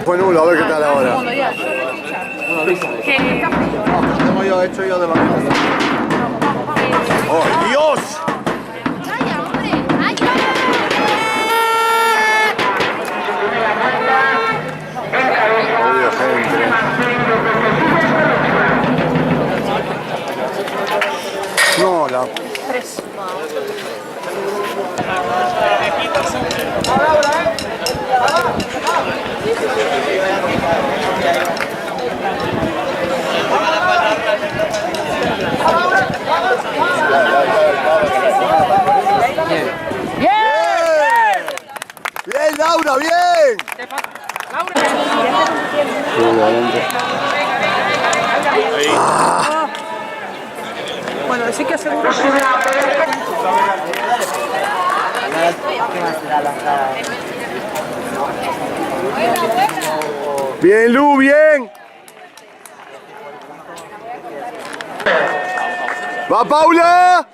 Fue nulo, a ver qué tal ahora. Tengo yo hecho yo de lo mismo. ¡Oh, Dios! Oye, gente. No, la... ¡Bien, Laura, bien! Bueno, sí que aseguro. Bien, Lu, bien. ¡Va, Paula!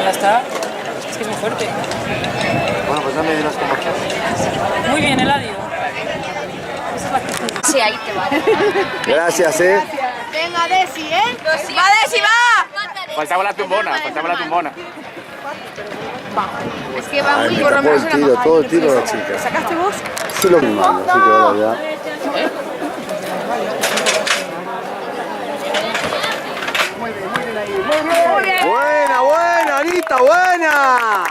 Ya está. Es que es muy fuerte. Bueno, pues ya me dirás cómo estás. Muy bien, Eladio. Sí, ahí te va. Gracias, Venga, Desi, ¿eh? ¡Va, Desi, va! Faltaba la tumbona, faltaba la tumbona. Es que va muy... Todo el tiro de la chica. ¿Sacaste vos? Sí, lo mismo, así que ahora ya. Buena, buena, Anita, buena.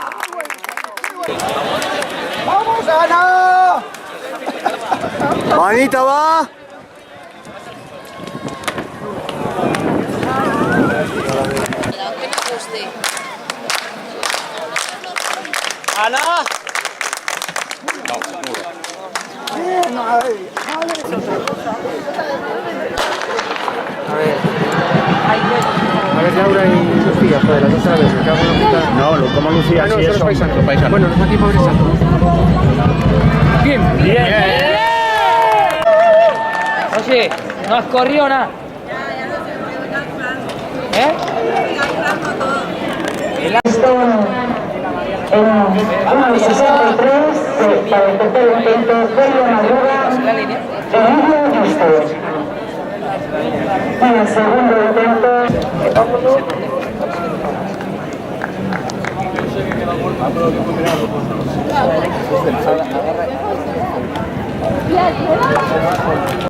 ¡Vamos, Ana! Anita va. ¡Ana! A ver, Laura y Lucía, joder, las dos a la vez, me cago en la puta. No, como Lucía, No, sí, son eso. los paisanos. Bueno, los aquí pobres santos. Bien. Bien. Oye, no has corrido nada. ¿Eh? En 1.63, para el tercer intento, Sergio Madruga, Emilio Bustos. En el segundo intento...